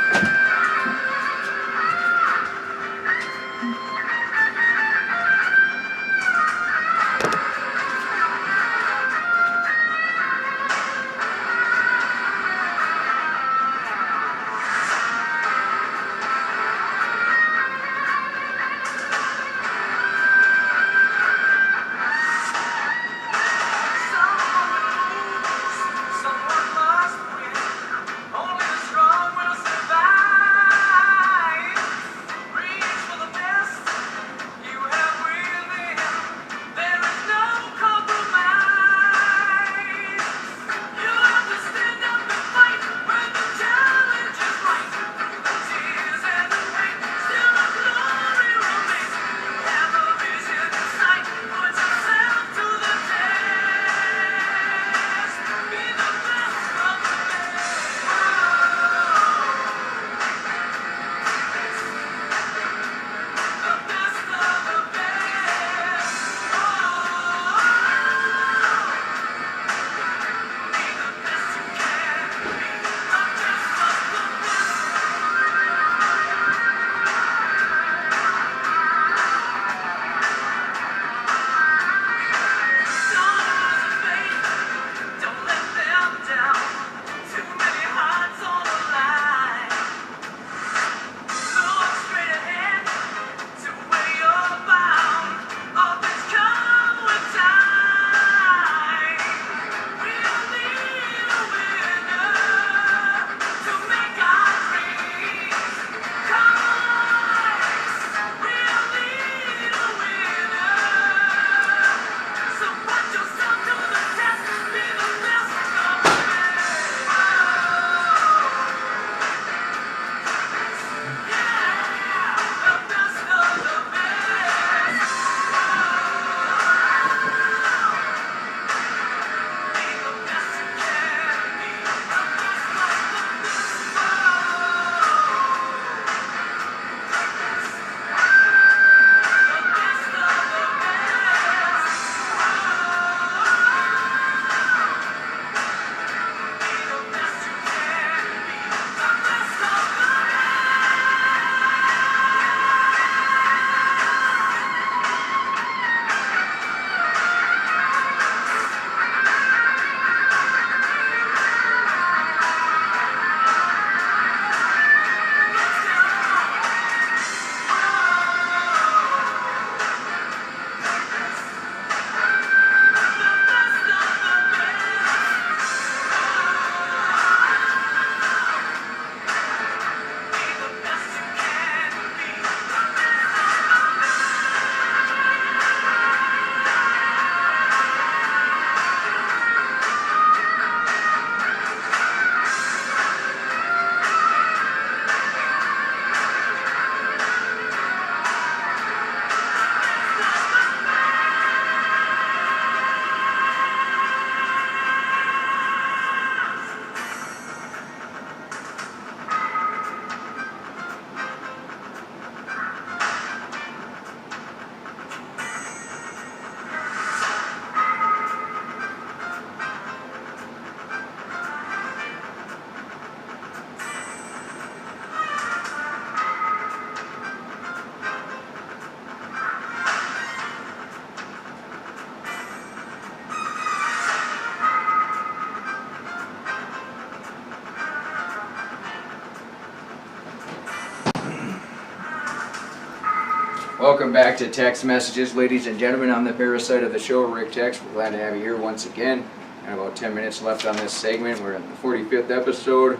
Welcome back to Text Messages, ladies and gentlemen. I'm the parasite of the show, Rick Text. We're glad to have you here once again. Got about 10 minutes left on this segment. We're in the 45th episode.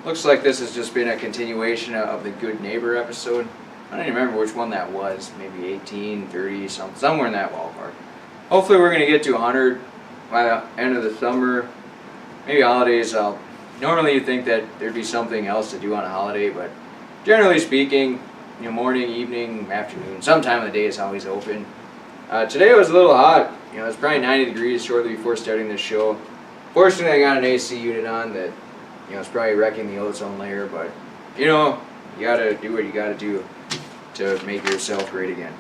Looks like this has just been a continuation of the Good Neighbor episode. I don't even remember which one that was. Maybe 18, 30, somewhere in that ballpark. Hopefully we're going to get to 100 by the end of the summer. Maybe holidays. Normally you'd think that there'd be something else to do on a holiday, but generally speaking, morning, evening, afternoon, some time of the day is always open. Today it was a little hot. It's probably 90 degrees shortly before starting this show. Fortunately, I got an AC unit on that, it's probably wrecking the ozone layer, but, you gotta do what you gotta do to make yourself great again.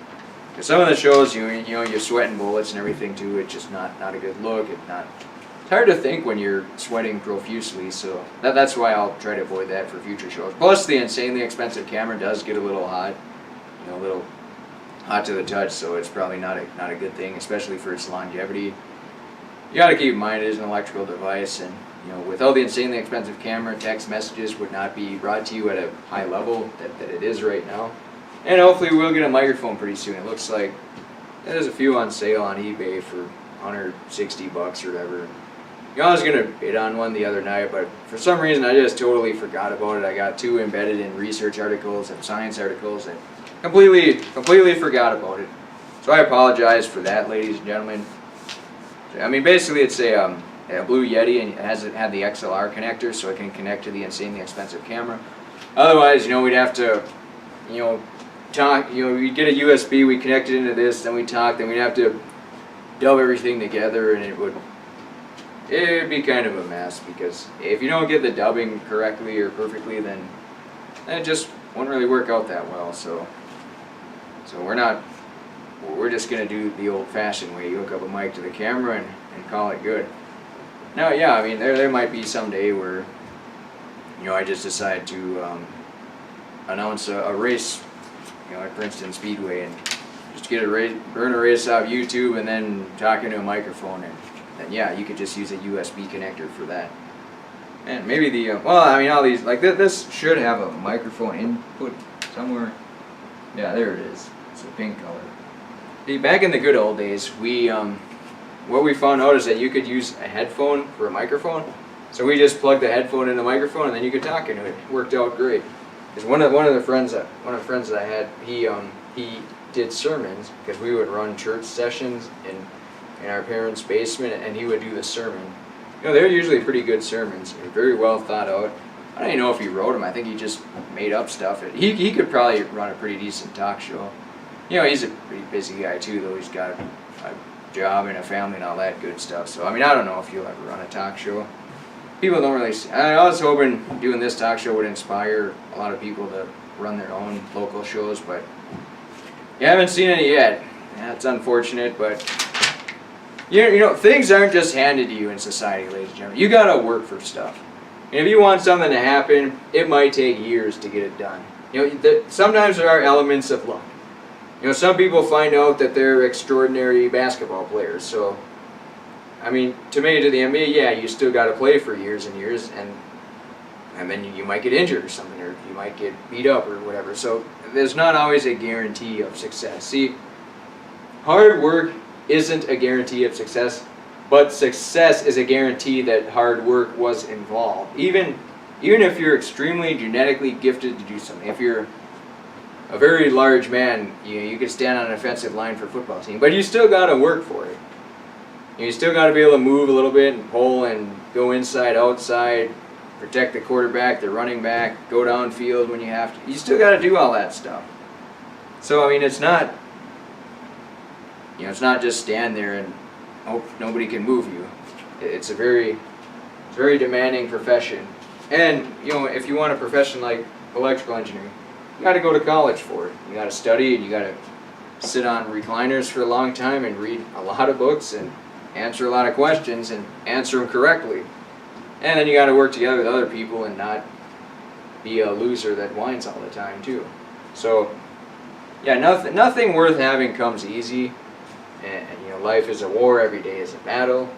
Because some of the shows, you're sweating bullets and everything too. It's just not a good look. It's hard to think when you're sweating profusely, so that's why I'll try to avoid that for future shows. Plus, the insanely expensive camera does get a little hot, a little hot to the touch, so it's probably not a good thing, especially for its longevity. You got to keep in mind it is an electrical device, and without the insanely expensive camera, text messages would not be brought to you at a high level that it is right now. And hopefully we'll get a microphone pretty soon. It looks like there's a few on sale on eBay for $160 or whatever. I was going to bid on one the other night, but for some reason I just totally forgot about it. I got too embedded in research articles and science articles and completely forgot about it. So I apologize for that, ladies and gentlemen. I mean, basically it's a Blue Yeti, and it hasn't had the XLR connector, so it can connect to the insanely expensive camera. Otherwise, we'd have to, talk, we'd get a USB, we connect it into this, then we talk, then we'd have to dub everything together, and it'd be kind of a mess, because if you don't get the dubbing correctly or perfectly, then it just won't really work out that well. So we're just gonna do the old-fashioned way. You hook up a mic to the camera and call it good. Now, yeah, I mean, there might be some day where I just decide to announce a race, at Princeton Speedway, and just get burn a race off YouTube and then talk into a microphone, and then yeah, you could just use a USB connector for that. And maybe all these, like this should have a microphone input somewhere. Yeah, there it is. It's a pink color. See, back in the good old days, what we found out is that you could use a headphone for a microphone. So we just plugged the headphone in the microphone, and then you could talk into it. It worked out great. Because one of the friends that I had, he did sermons, because we would run church sessions in our parents' basement, and he would do the sermon. They're usually pretty good sermons. They're very well thought out. I don't even know if he wrote them. I think he just made up stuff. He could probably run a pretty decent talk show. He's a pretty busy guy too, though. He's got a job and a family and all that good stuff. So, I mean, I don't know if he'll ever run a talk show. People don't really... I was hoping doing this talk show would inspire a lot of people to run their own local shows, but you haven't seen any yet. That's unfortunate, but things aren't just handed to you in society, ladies and gentlemen. You gotta work for stuff. And if you want something to happen, it might take years to get it done. Sometimes there are elements of luck. Some people find out that they're extraordinary basketball players, so I mean, to make it to the NBA, yeah, you still got to play for years and years, and then you might get injured or something, or you might get beat up or whatever. So there's not always a guarantee of success. See, hard work isn't a guarantee of success, but success is a guarantee that hard work was involved. Even if you're extremely genetically gifted to do something, if you're a very large man, you could stand on an offensive line for a football team, but you still got to work for it. You still got to be able to move a little bit and pull and go inside, outside, protect the quarterback, the running back, go downfield when you have to. You still got to do all that stuff. So, I mean, it's not just stand there and hope nobody can move you. It's a very demanding profession. And, if you want a profession like electrical engineering, you got to go to college for it. You got to study, and you got to sit on recliners for a long time and read a lot of books and answer a lot of questions and answer them correctly. And then you got to work together with other people and not be a loser that whines all the time too. So, yeah, nothing worth having comes easy. And life is a war. Every day is a battle.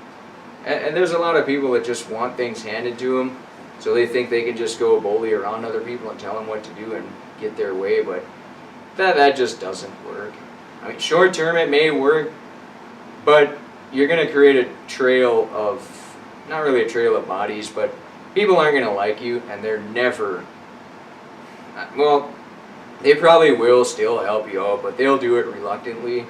And there's a lot of people that just want things handed to them, so they think they can just go bully around other people and tell them what to do and get their way. But that just doesn't work. I mean, short term it may work, but you're going to create a trail of, not really a trail of bodies, but people aren't going to like you, and they're never, well, they probably will still help you out, but they'll do it reluctantly.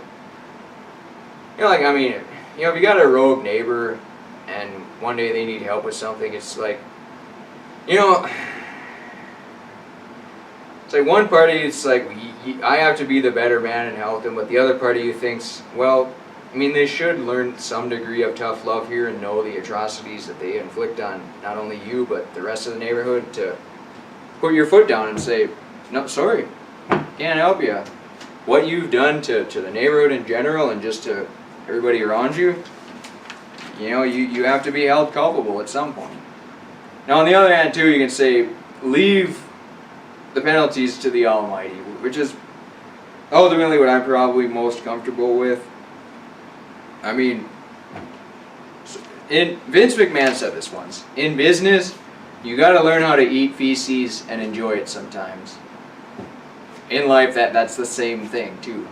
If you got a rogue neighbor and one day they need help with something, it's like, it's like one party, it's like, I have to be the better man and help them, but the other party thinks, well, they should learn some degree of tough love here and know the atrocities that they inflict on not only you, but the rest of the neighborhood, to put your foot down and say, no, sorry, can't help you. What you've done to the neighborhood in general and just to everybody around you, you have to be held culpable at some point. Now, on the other hand, too, you can say, leave the penalties to the Almighty, which is ultimately what I'm probably most comfortable with. Vince McMahon said this once, in business, you got to learn how to eat feces and enjoy it sometimes. In life, that's the same thing, too.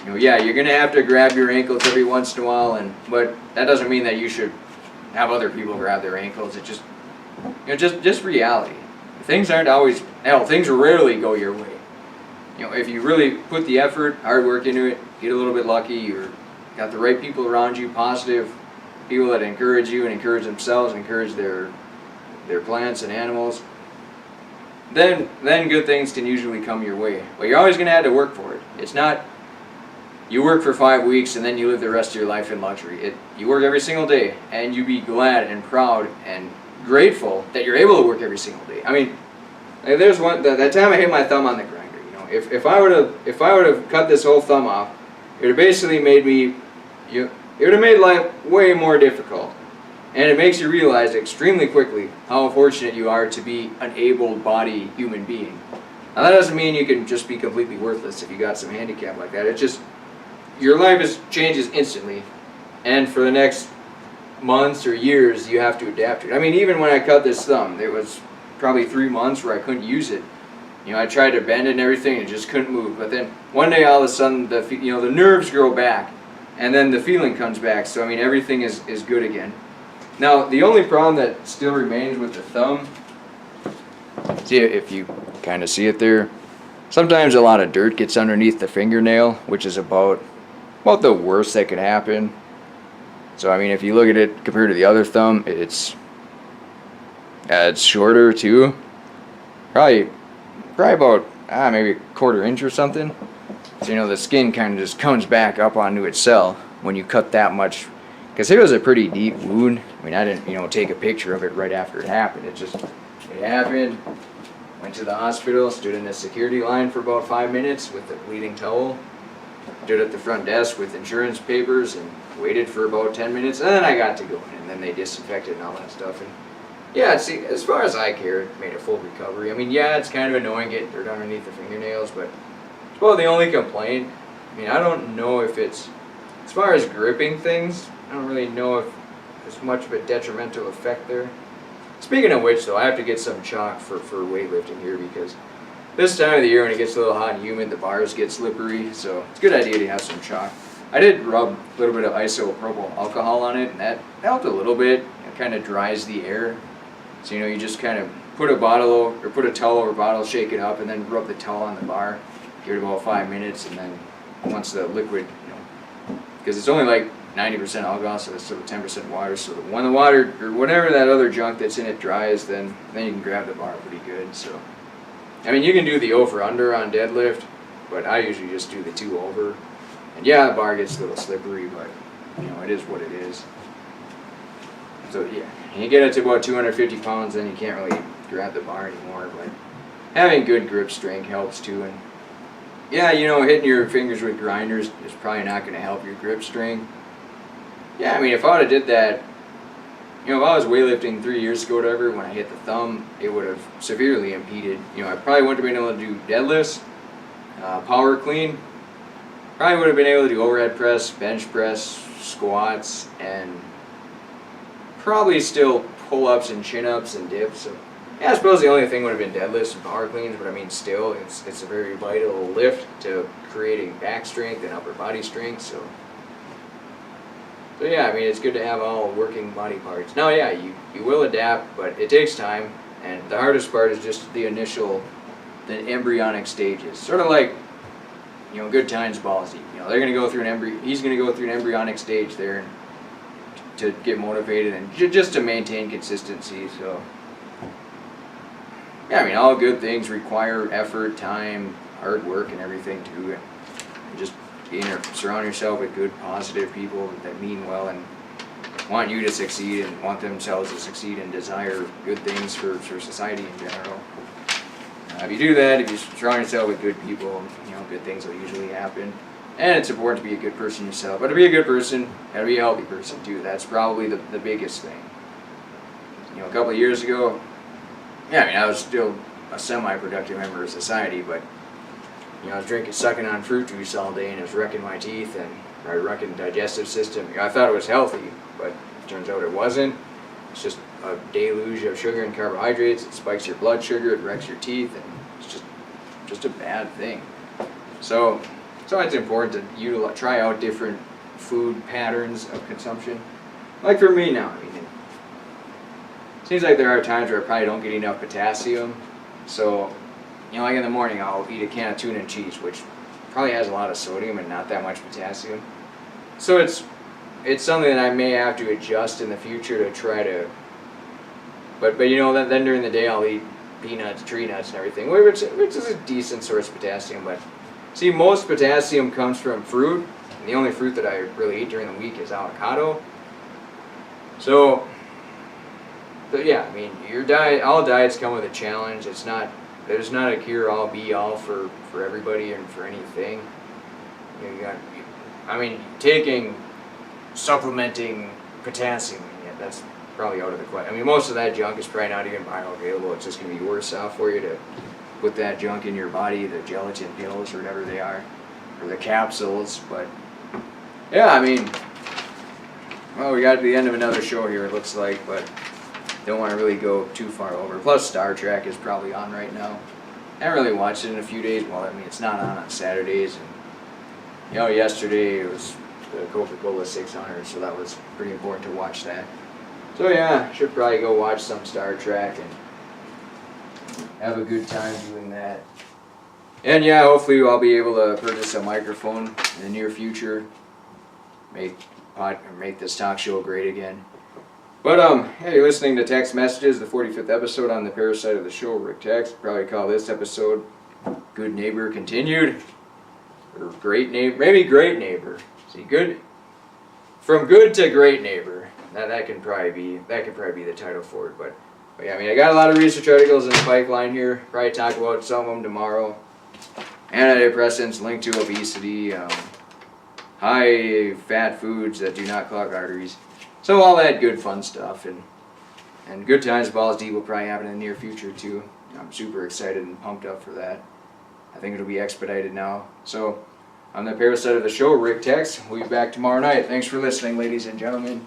You're going to have to grab your ankles every once in a while, but that doesn't mean that you should have other people grab their ankles. It's just reality. Things aren't always, things rarely go your way. If you really put the effort, hard work into it, get a little bit lucky, you're got the right people around you, positive people that encourage you and encourage themselves, encourage their plants and animals, then good things can usually come your way. But you're always going to have to work for it. It's not you work for 5 weeks and then you live the rest of your life in luxury. You work every single day, and you be glad and proud and grateful that you're able to work every single day. There's that time I hit my thumb on the grinder. If I would have cut this whole thumb off, it would have basically made life way more difficult. And it makes you realize extremely quickly how fortunate you are to be an able-bodied human being. Now, that doesn't mean you can just be completely worthless if you got some handicap like that. It's just your life changes instantly, and for the next months or years, you have to adapt to it. Even when I cut this thumb, there was probably 3 months where I couldn't use it. I tried to bend it and everything, and just couldn't move. But then one day, all of a sudden, the nerves grow back, and then the feeling comes back. So everything is good again. Now, the only problem that still remains with the thumb, see if you kind of see it there, sometimes a lot of dirt gets underneath the fingernail, which is about the worst that could happen. So if you look at it compared to the other thumb, it's shorter too, probably about maybe a 1/4 inch or something. So the skin kind of just comes back up onto itself when you cut that much. Because it was a pretty deep wound. I didn't, take a picture of it right after it happened. It happened, went to the hospital, stood in a security line for about 5 minutes with a bleeding towel, stood at the front desk with insurance papers and waited for about 10 minutes, and then I got to go in, and then they disinfected and all that stuff. And as far as I care, it made a full recovery. It's kind of annoying getting dirt underneath the fingernails, but it's about the only complaint. I don't know if it's, as far as gripping things, I don't really know if there's much of a detrimental effect there. Speaking of which, though, I have to get some chalk for weightlifting here, because this time of the year when it gets a little hot and humid, the bars get slippery, so it's a good idea to have some chalk. I did rub a little bit of isopropyl alcohol on it, and that helped a little bit. It kind of dries the air. So, you just kind of put a towel over a bottle, shake it up, and then rub the towel on the bar. Give it about 5 minutes, and then once the liquid, because it's only like 90% alcohol, so it's still 10% water. So when the water or whatever that other junk that's in it dries, then you can grab the bar pretty good. So, you can do the over/under on deadlift, but I usually just do the 2 over. And the bar gets a little slippery, but it is what it is. So you get it to about 250 pounds, then you can't really grab the bar anymore. But having good grip strength helps too. And hitting your fingers with grinders is probably not going to help your grip strength. If I would have did that, if I was weightlifting 3 years ago, whatever, when I hit the thumb, it would have severely impeded. I probably wouldn't have been able to do deadlifts, power clean. Probably would have been able to do overhead press, bench press, squats, and probably still pull-ups and chin-ups and dips. So Yeah, I suppose the only thing would have been deadlifts and power cleans, but I mean, still, it's a very vital lift to creating back strength and upper body strength. So yeah, I mean, it's good to have all working body parts. Now, yeah, you will adapt, but it takes time, and the hardest part is just the embryonic stages. Sort of like, Good Times Ballsy. They're gonna go through he's gonna go through an embryonic stage there to get motivated and just to maintain consistency. So. Yeah, I mean, all good things require effort, time, hard work, and everything too. And just surround yourself with good, positive people that mean well and want you to succeed and want themselves to succeed and desire good things for society in general. If you do that, if you surround yourself with good people, good things will usually happen. And it's important to be a good person yourself. But to be a good person, you gotta be a healthy person too. That's probably the biggest thing. A couple of years ago, yeah, I mean, I was still a semi-productive member of society, but, I was sucking on fruit juice all day, and it was wrecking my teeth and wrecking the digestive system. I thought it was healthy, but it turns out it wasn't. It's just a deluge of sugar and carbohydrates. It spikes your blood sugar, it wrecks your teeth, and it's just a bad thing. So it's important to try out different food patterns of consumption. Like for me now, I mean, seems like there are times where I probably don't get enough potassium. So, like in the morning, I'll eat a can of tuna and cheese, which probably has a lot of sodium and not that much potassium. So it's something that I may have to adjust in the future to try to. But then during the day I'll eat peanuts, tree nuts, and everything, which is a decent source of potassium. But see, most potassium comes from fruit, and the only fruit that I really eat during the week is avocado. So. But yeah, I mean, your diet, all diets come with a challenge. There's not a cure-all, be-all for everybody and for anything. Supplementing potassium, that's probably out of the question. I mean, most of that junk is probably not even bioavailable. It's just going to be worse off for you to put that junk in your body, the gelatin pills or whatever they are, or the capsules. But yeah, I mean, well, we got to the end of another show here, it looks like, but don't want to really go too far over. Plus, Star Trek is probably on right now. I haven't really watched it in a few days. Well, I mean, it's not on Saturdays. And, yesterday it was the Coca-Cola 600, so that was pretty important to watch that. So, yeah, should probably go watch some Star Trek and have a good time doing that. And, yeah, hopefully I'll be able to purchase a microphone in the near future. Make this talk show great again. But, hey, you're listening to Text Messages, the 45th episode on the Parasite of the Show, Rick Text. Probably call this episode Good Neighbor Continued. Or Great Neighbor, maybe Great Neighbor. See, good, from good to Great Neighbor. That could probably be the title for it. But yeah, I mean, I got a lot of research articles in the pipeline here. Probably talk about some of them tomorrow. Antidepressants linked to obesity, high fat foods that do not clog arteries. So all that good fun stuff, and Good Times Ballsy will probably happen in the near future too. I'm super excited and pumped up for that. I think it'll be expedited now. So, I'm the Parasite of the Show, Rick Tex. We'll be back tomorrow night. Thanks for listening, ladies and gentlemen.